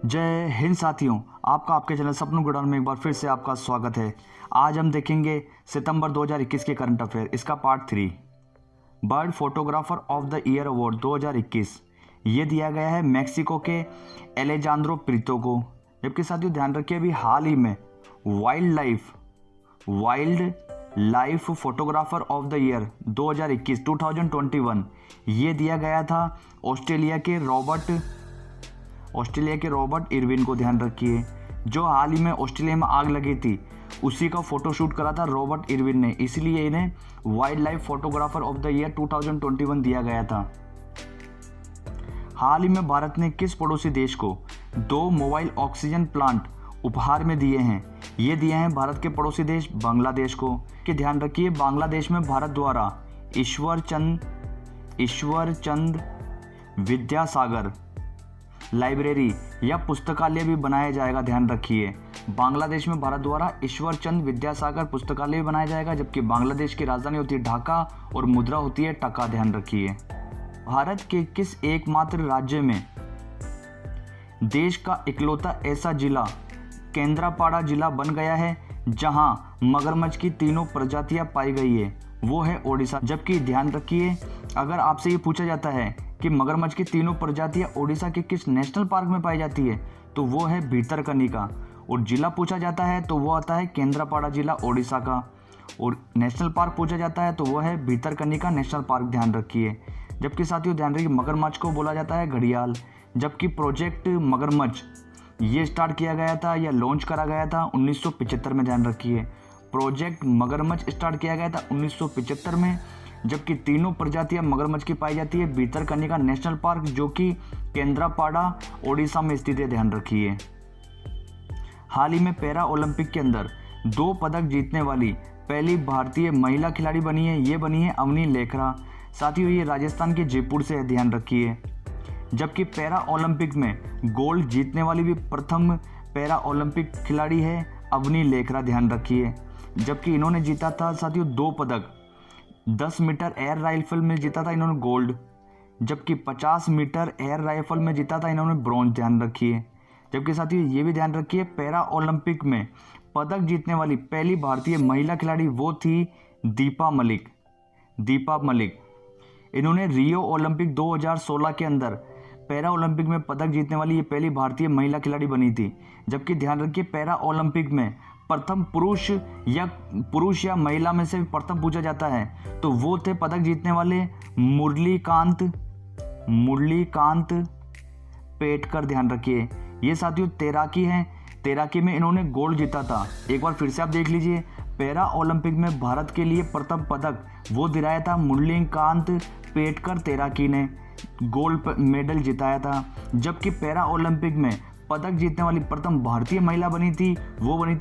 जय हिंद साथियों, आपका आपके चैनल सपनों गुड़ान में एक बार फिर से आपका स्वागत है। आज हम देखेंगे सितंबर 2021 के करंट अफेयर, इसका part 3। Bird photographer of the year award 2021 ये दिया गया है मैक्सिको के एलेजांद्रो प्रीतो को। जबकि साथियों ध्यान रखिए, अभी हाल ही में wild life photographer of the year 2021 ये दिया गया था ऑस्ट्रेलिया के रॉबर्ट इरविन को। ध्यान रखिए, जो हाल ही में ऑस्ट्रेलिया में आग लगी थी उसी का फोटोशूट करा था रॉबर्ट इरविन ने, इसलिए इन्हें wild life photographer of the year 2021 दिया गया था। हाल ही में भारत ने किस पड़ोसी देश को 2 मोबाइल ऑक्सीजन प्लांट उपहार में दिए हैं? ये दिए हैं भारत के पड़ोसी देश बांग्लादेश को। कि ध्यान रखिए, बांग्लादेश में भारत द्वारा ईश्वर चंद विद्यासागर लाइब्रेरी या पुस्तकालय भी बनाया जाएगा। ध्यान रखिए, बांग्लादेश में भारत द्वारा ईश्वर चंद विद्यासागर पुस्तकालय भी बनाया जाएगा। जबकि बांग्लादेश की राजधानी होती है ढाका और मुद्रा होती है टका। ध्यान रखिए, भारत के किस एकमात्र राज्य में देश का इकलौता ऐसा जिला केंद्रापाड़ा जिला बन गया है जहां मगरमच्छ की 3 प्रजातियां पाई गई है? वो है ओडिशा। जबकि ध्यान रखिए, अगर आपसे ये पूछा जाता है कि मगरमच्छ की 3 प्रजातियां ओडिशा के किस नेशनल पार्क में पाई जाती है, तो वो है भितरकनिका। और जिला पूछा जाता है तो वो आता है केंद्रापाड़ा जिला ओडिशा का। और नेशनल पार्क पूछा जाता है तो वो है भितरकनिका नेशनल पार्क। ध्यान रखिए। जबकि साथियों ध्यान रखिए, मगरमच्छ को बोला जाता है घड़ियाल। जबकि प्रोजेक्ट मगरमच्छ ये स्टार्ट किया गया था या लॉन्च करा गया था 1975 में। ध्यान रखिए, प्रोजेक्ट मगरमच्छ स्टार्ट किया गया था 1975 में। जबकि 3 प्रजातियां मगरमच्छ की पाई जाती है भितरकनिका नेशनल पार्क, जो कि केंद्रापाड़ा ओडिशा में स्थित है। ध्यान रखिए, हाल ही में पैरा ओलंपिक के अंदर 2 पदक जीतने वाली पहली भारतीय महिला खिलाड़ी बनी है। ये बनी है अवनी लेखरा। साथियों ये राजस्थान के जयपुर से है। ध्यान रखिए। जबकि पैरा ओलंपिक में गोल्ड जीतने वाली भी प्रथम पैरा ओलंपिक खिलाड़ी है अवनी लेखरा। ध्यान रखिए। जबकि इन्होंने जीता था साथियों 2 पदक। 10 मीटर एयर राइफल में जीता था इन्होंने गोल्ड, जबकि 50 मीटर एयर राइफल में जीता था इन्होंने ब्रॉन्ज। ध्यान रखिए। जबकि साथियों ये भी ध्यान रखिए, पैरा ओलंपिक में पदक जीतने वाली पहली भारतीय महिला खिलाड़ी वो थी दीपा मलिक। इन्होंने रियो ओलंपिक 2016 के अंदर पैरा ओलंपिक में पदक जीतने वाली ये पहली भारतीय महिला खिलाड़ी बनी थी। जबकि ध्यान रखिए, पैरा ओलंपिक में प्रथम पुरुष या महिला में से प्रथम पूछा जाता है तो वो थे पदक जीतने वाले मुरलीकांत पेटकर। ध्यान रखिए, ये साथियों तैराकी हैं। तैराकी में इन्होंने गोल्ड जीता था। एक बार फिर से आप देख लीजिए, पैरा ओलंपिक में भारत के लिए प्रथम पदक वो दिलाया था मुरलीकांत पेटकर। तैराकी ने गोल्ड मेडल जिताया था। जबकि पैरा ओलंपिक में पदक जीतने वाली प्रथम भारतीय महिला बनी थी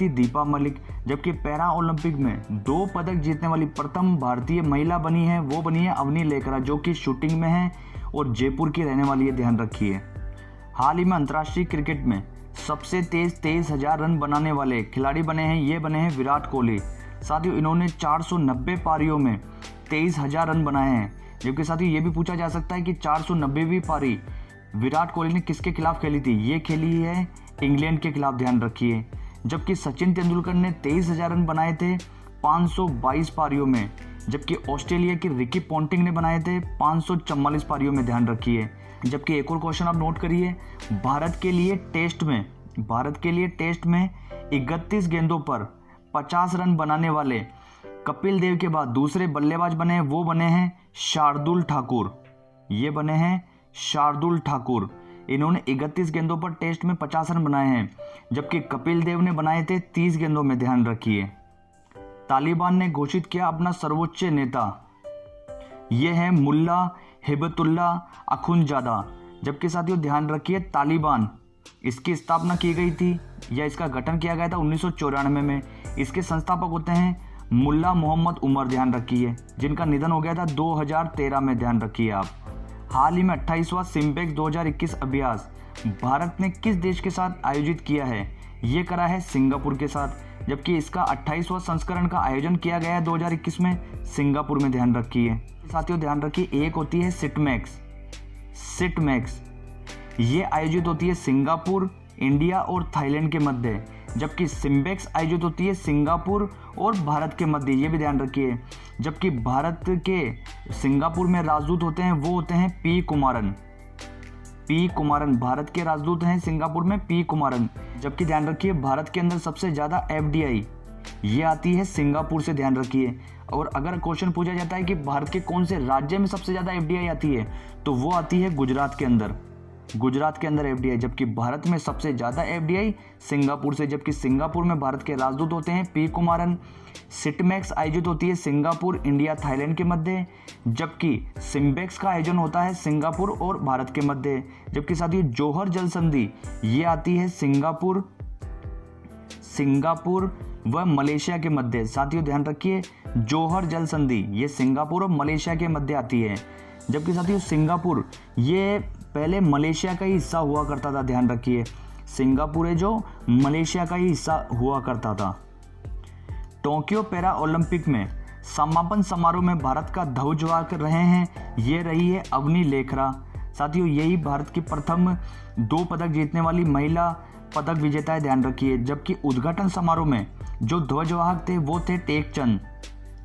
दीपा मलिक। जबकि पैरा ओलंपिक में 2 पदक जीतने वाली प्रथम भारतीय महिला बनी है अवनी लेखरा, जो कि शूटिंग में है और जयपुर की रहने वाली है। ध्यान रखिए, हाल ही में अंतर्राष्ट्रीय क्रिकेट में सबसे तेज 23,000 रन बनाने वाले खिलाड़ी बने हैं विराट कोहली। साथियों इन्होंने 490 पारियों में 23,000 रन बनाए हैं। जबकि साथियों ये भी पूछा जा सकता है कि 490वीं पारी विराट कोहली ने किसके खिलाफ खेली थी? ये खेली है इंग्लैंड के खिलाफ। ध्यान रखिए। जबकि सचिन तेंदुलकर ने 23,000 रन बनाए थे 522 पारियों में। जबकि ऑस्ट्रेलिया की रिकी पॉन्टिंग ने बनाए थे 544 पारियों में। ध्यान रखिए। जबकि एक और क्वेश्चन आप नोट करिए, भारत के लिए टेस्ट में 31 गेंदों पर 50 रन बनाने वाले कपिल देव के बाद दूसरे बल्लेबाज बने हैं शार्दुल ठाकुर। ये बने हैं शार्दुल ठाकुर। इन्होंने 31 गेंदों पर टेस्ट में 50 रन बनाए हैं। जबकि कपिल देव ने बनाए थे 30 गेंदों में। ध्यान रखिए। तालिबान ने घोषित किया अपना सर्वोच्च नेता, यह है मुल्ला हिबतुल्ला अखुंदजादा। जबकि साथियों ध्यान रखिए, तालिबान इसकी स्थापना की गई थी या इसका गठन किया गया था 1994 में। इसके संस्थापक होते हैं मुल्ला मोहम्मद उमर। ध्यान रखिए, जिनका निधन हो गया था 2013 में। ध्यान रखिए आप। हाल ही में 28वां सिम्पेक्स 2021 अभ्यास भारत ने किस देश के साथ आयोजित किया है? ये करा है सिंगापुर के साथ। जबकि इसका 28वां संस्करण का आयोजन किया गया है 2021 में सिंगापुर में। ध्यान रखिए साथियों, ध्यान रखिए, एक होती है सिटमैक्स। ये आयोजित होती है सिंगापुर इंडिया और थाईलैंड के मध्य, जबकि सिम्बेक्स आयोजित होती है सिंगापुर और भारत के मध्य, ये भी ध्यान रखिए। जबकि भारत के सिंगापुर में राजदूत होते हैं वो होते हैं पी कुमारन। पी कुमारन भारत के राजदूत हैं सिंगापुर में, पी कुमारन। जबकि ध्यान रखिए भारत के अंदर सबसे ज़्यादा एफडीआई ये आती है सिंगापुर से, ध्यान रखिए। और अगर क्वेश्चन पूछा जाता है कि भारत के कौन से राज्य में सबसे ज़्यादा एफडीआई आती है, तो वो आती है गुजरात के अंदर, गुजरात के अंदर एफडीआई। जबकि भारत में सबसे ज़्यादा एफडीआई सिंगापुर से, जबकि सिंगापुर में भारत के राजदूत होते हैं पी कुमारन। सिटमैक्स आयोजित होती है सिंगापुर, इंडिया, थाईलैंड के मध्य, जबकि सिम्बेक्स का आयोजन होता है सिंगापुर और भारत के मध्य। जबकि साथियों जौहर जल संधि ये आती है सिंगापुर व मलेशिया के मध्य। साथियों ध्यान रखिए जौहर जल संधि ये सिंगापुर और मलेशिया के मध्य आती है। जबकि साथियों सिंगापुर ये पहले मलेशिया का ही हिस्सा हुआ करता था, ध्यान रखिए। सिंगापुर है जो मलेशिया का ही हिस्सा हुआ करता था। टोक्यो पैरा ओलंपिक में समापन समारोह में भारत का ध्वज वाहक रहे हैं, ये रही है अवनी लेखरा। साथियों यही भारत की प्रथम 2 पदक जीतने वाली महिला पदक विजेता है, ध्यान रखिए। जबकि उद्घाटन समारोह में जो ध्वजवाहक थे वो थे टेकचंद,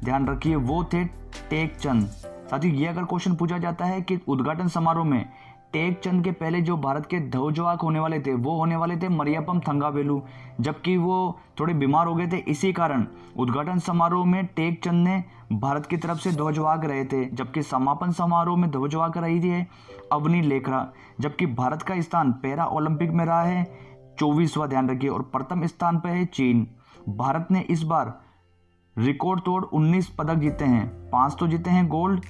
ध्यान रखिए वो थे टेकचंद। साथियों ये अगर क्वेश्चन पूछा जाता है कि उद्घाटन समारोह में टेकचंद के पहले जो भारत के ध्वजवाहक होने वाले थे वो होने वाले थे मरियप्पन थंगावेलु, जबकि वो थोड़े बीमार हो गए थे, इसी कारण उद्घाटन समारोह में टेकचंद ने भारत की तरफ से ध्वजवाहक रहे थे। जबकि समापन समारोह में ध्वजवाहक रही थी अवनी लेखरा। जबकि भारत का स्थान पैरा ओलंपिक में रहा है 24वां, ध्यान रखिए, और प्रथम स्थान पर है चीन। भारत ने इस बार रिकॉर्ड तोड़ 19 पदक जीते हैं, 5 तो जीते हैं गोल्ड,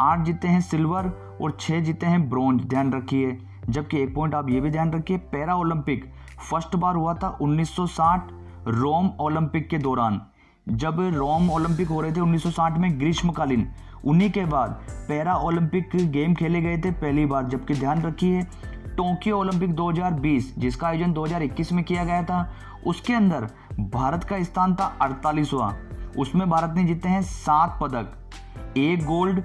8 जीते हैं सिल्वर और 6 जीते हैं ब्रॉन्ज, ध्यान रखिए। जबकि एक पॉइंट आप ये भी ध्यान रखिए, पैरा ओलंपिक फर्स्ट बार हुआ था 1960 रोम ओलंपिक के दौरान। जब रोम ओलंपिक हो रहे थे 1960 में ग्रीष्मकालीन, उन्हीं के बाद पैरा ओलंपिक गेम खेले गए थे पहली बार। जबकि ध्यान रखिए टोक्यो ओलंपिक 2020 जिसका आयोजन 2021 में किया गया था, उसके अंदर भारत का स्थान था 48वां। उसमें भारत ने जीते हैं 7 पदक, 1 गोल्ड,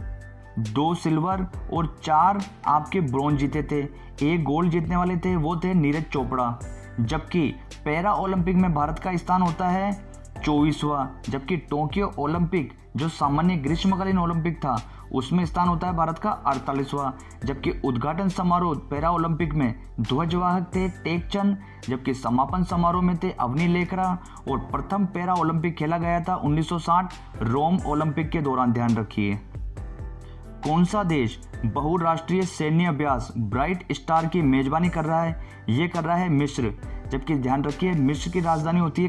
2 सिल्वर और 4 आपके ब्रॉन्ज जीते थे। 1 गोल्ड जीतने वाले थे वो थे नीरज चोपड़ा। जबकि पैरा ओलंपिक में भारत का स्थान होता है 24वां। जबकि टोक्यो ओलंपिक जो सामान्य ग्रीष्मकालीन ओलंपिक था उसमें स्थान होता है भारत का 48वां। जबकि उद्घाटन समारोह पैरा ओलंपिक में ध्वजवाहक थे टेकचंद, जबकि समापन समारोह में थे अवनी लेखरा, और प्रथम पैरा ओलंपिक खेला गया था 1960 रोम ओलंपिक के दौरान, ध्यान रखिए। कौन सा देश बहुराष्ट्रीय सैन्य अभ्यास ब्राइट स्टार की मेजबानी कर रहा है? ये कर रहा है मिस्र। जबकि ध्यान रखिए मिस्र की राजधानी होती है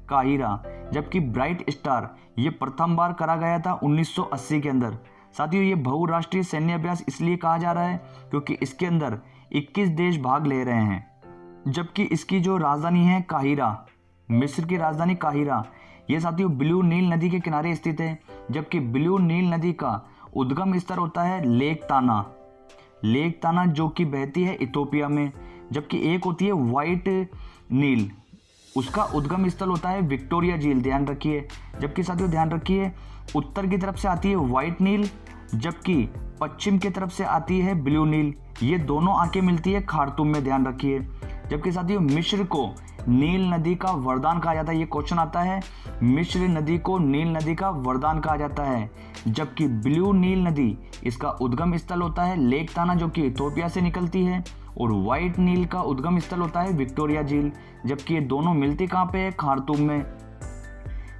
काहिरा। जबकि ब्राइट स्टार ये प्रथम बार करा गया था 1980 के अंदर। साथियों ये बहुराष्ट्रीय सैन्य अभ्यास इसलिए कहा जा रहा है क्योंकि इसके अंदर 21 देश भाग ले रहे हैं। जबकि इसकी जो राजधानी है काहिरा, मिस्र की राजधानी काहिरा, ये साथियों ब्लू नील नदी के किनारे स्थित है। जबकि ब्लू नील नदी का उद्गम स्थल होता है लेक ताना जो कि बहती है इथोपिया में। जबकि एक होती है व्हाइट नील, उसका उद्गम स्थल होता है विक्टोरिया झील, ध्यान रखिए। जबकि साथियों ध्यान रखिए उत्तर की तरफ से आती है व्हाइट नील, जबकि पश्चिम की तरफ से आती है ब्लू नील। ये दोनों आके मिलती है खार्तूम में, ध्यान रखिए। जबकि साथियों मिस्र को नील नदी का वरदान कहा जाता है, ये क्वेश्चन आता है, मिस्र नदी को नील नदी का वरदान कहा जाता है। जबकि ब्लू नील नदी इसका उद्गम स्थल होता है लेक ताना जो कि इथोपिया से निकलती है, और व्हाइट नील का उद्गम स्थल होता है विक्टोरिया झील। जबकि ये दोनों मिलती कहाँ पे है? खार्तूम में।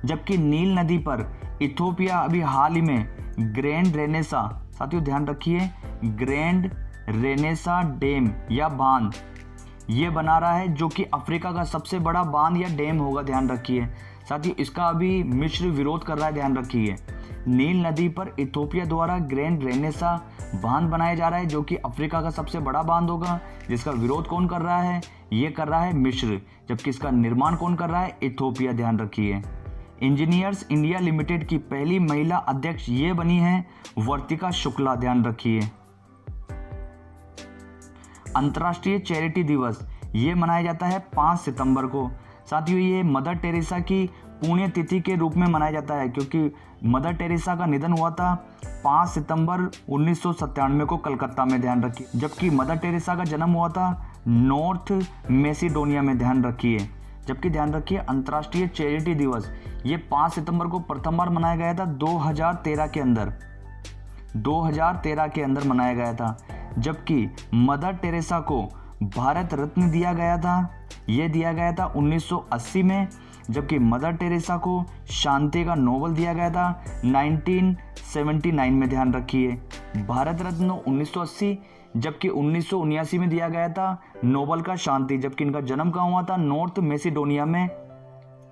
जबकि नील नदी पर इथोपिया अभी हाल ही में ग्रैंड रेनेसा, साथियों ध्यान रखिए, ग्रैंड रेनेसा डैम या बांध ये बना रहा है जो कि अफ्रीका का सबसे बड़ा बांध या डैम होगा, ध्यान रखिए। साथियों इसका अभी मिस्र विरोध कर रहा है, ध्यान रखिए। नील नदी पर इथोपिया द्वारा ग्रैंड रेनेसा बांध बनाया जा रहा है जो कि अफ्रीका का सबसे बड़ा बांध होगा, जिसका विरोध कौन कर रहा है? ये कर रहा है मिस्र। जबकि इसका निर्माण कौन कर रहा है? इथोपिया, ध्यान रखिए। इंजीनियर्स इंडिया लिमिटेड की पहली महिला अध्यक्ष ये बनी है वर्तिका शुक्ला, ध्यान रखिए। अंतर्राष्ट्रीय चैरिटी दिवस ये मनाया जाता है 5 सितंबर को। साथियों ये मदर टेरेसा की पुण्यतिथि के रूप में मनाया जाता है, क्योंकि मदर टेरेसा का निधन हुआ था 5 सितंबर 1997 को कलकत्ता में, ध्यान रखिए। जबकि मदर टेरेसा का जन्म हुआ था नॉर्थ मैसेडोनिया में, ध्यान रखिए। जबकि ध्यान रखिए अंतर्राष्ट्रीय चैरिटी दिवस ये 5 सितंबर को प्रथम बार मनाया गया था 2013 के अंदर, 2013 के अंदर मनाया गया था। जबकि मदर टेरेसा को भारत रत्न दिया गया था, ये दिया गया था 1980 में। जबकि मदर टेरेसा को शांति का नोबेल दिया गया था 1979 में, ध्यान रखिए। भारत रत्न 1980, जबकि 1979 में दिया गया था नोबेल का शांति। जबकि इनका जन्म कहाँ हुआ था? नॉर्थ मैसेडोनिया में।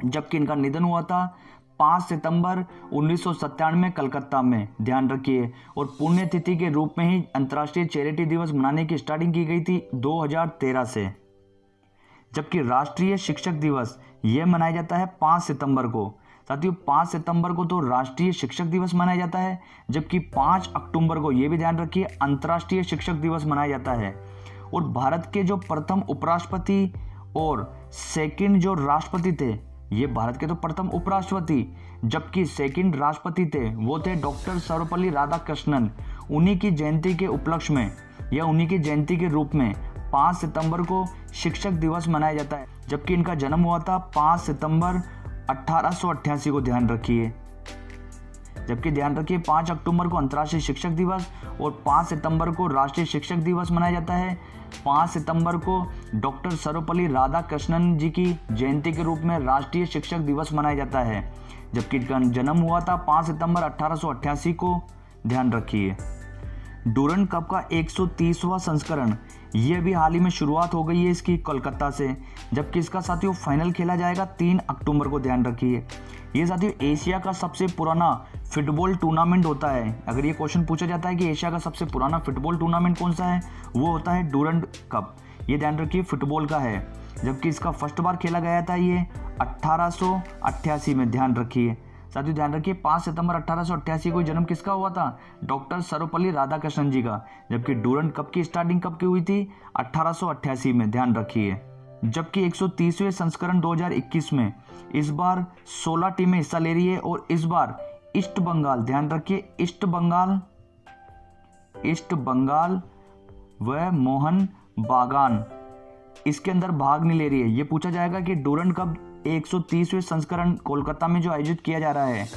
जबकि इनका निधन हुआ था 5 सितंबर 1997 में कलकत्ता में, ध्यान रखिए। और पुण्यतिथि के रूप में ही अंतर्राष्ट्रीय चैरिटी दिवस मनाने की स्टार्टिंग की गई थी 2013 से। जबकि राष्ट्रीय शिक्षक दिवस ये मनाया जाता है 5 सितंबर को। साथियों 5 सितंबर को तो राष्ट्रीय शिक्षक दिवस मनाया जाता है, जबकि 5 अक्टूबर को, ये भी ध्यान रखिए, अंतर्राष्ट्रीय शिक्षक दिवस मनाया जाता है। और भारत के जो प्रथम उपराष्ट्रपति और सेकंड जो राष्ट्रपति थे, ये भारत के तो प्रथम उपराष्ट्रपति, जबकि सेकंड राष्ट्रपति थे वो थे डॉक्टर सर्वपल्ली राधाकृष्णन। उन्हीं की जयंती के उपलक्ष्य में या उन्हीं की जयंती के रूप में 5 सितंबर को शिक्षक दिवस मनाया जाता है। जबकि इनका जन्म हुआ था 5 सितंबर 1888 को, ध्यान रखिए। जबकि ध्यान रखिए 5 अक्टूबर को अंतर्राष्ट्रीय शिक्षक दिवस और 5 सितंबर को राष्ट्रीय शिक्षक दिवस मनाया जाता है। 5 सितंबर को डॉक्टर सर्वपल्ली राधाकृष्णन जी की जयंती के रूप में राष्ट्रीय शिक्षक दिवस मनाया जाता है। जबकि इनका जन्म हुआ था 5 सितंबर 1888 को, ध्यान रखिए। डूरंड कप का 130वां संस्करण ये भी हाल ही में शुरुआत हो गई है इसकी कोलकाता से। जबकि इसका साथियों फाइनल खेला जाएगा 3 अक्टूबर को, ध्यान रखिए। ये साथियों एशिया का सबसे पुराना फुटबॉल टूर्नामेंट होता है। अगर ये क्वेश्चन पूछा जाता है कि एशिया का सबसे पुराना फुटबॉल टूर्नामेंट कौन सा है, वो होता है डूरंड कप। ये ध्यान रखिए फुटबॉल का है। जबकि इसका फर्स्ट बार खेला गया था ये 1888 में, ध्यान रखिए। साथियों ध्यान रखिए 5 सितंबर 1888 को जन्म किसका हुआ था? डॉक्टर सर्वपल्ली राधाकृष्णन जी का। जबकि डूरंड कप की स्टार्टिंग कब की हुई थी? 1888 में, ध्यान रखिए। जबकि 130वें संस्करण 2021 में इस बार 16 टीमें हिस्सा ले रही है और इस बार ईस्ट बंगाल, ध्यान रखिए, ईस्ट बंगाल व मोहन बागान इसके अंदर भाग नहीं ले रही है। ये पूछा जाएगा कि डूरंड कप 130वें संस्करण कोलकाता में जो आयोजित किया जा रहा है,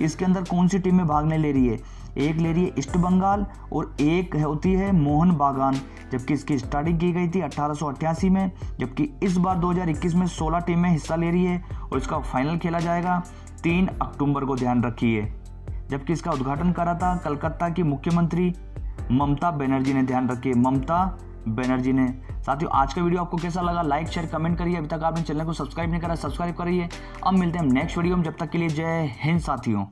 इसके अंदर कौन सी टीमें भाग नहीं ले रही है? एक ले रही है ईस्ट बंगाल और एक होती है मोहन बागान। जबकि इसकी स्टार्टिंग की गई थी 1888 में। जबकि इस बार 2021 में 16 टीमें हिस्सा ले रही है और इसका फाइनल खेला जाएगा 3 अक्टूबर को, ध्यान रखिए। जबकि इसका उद्घाटन करा था कलकत्ता की मुख्यमंत्री ममता बनर्जी ने, ध्यान रखिए, ममता बनर्जी ने। साथियों आज का वीडियो आपको कैसा लगा? लाइक शेयर कमेंट करिए। अभी तक आपने चैनल को सब्सक्राइब नहीं करा, सब्सक्राइब करिए। अब मिलते हैं हम नेक्स्ट वीडियो में, जब तक के लिए जय हिंद साथियों।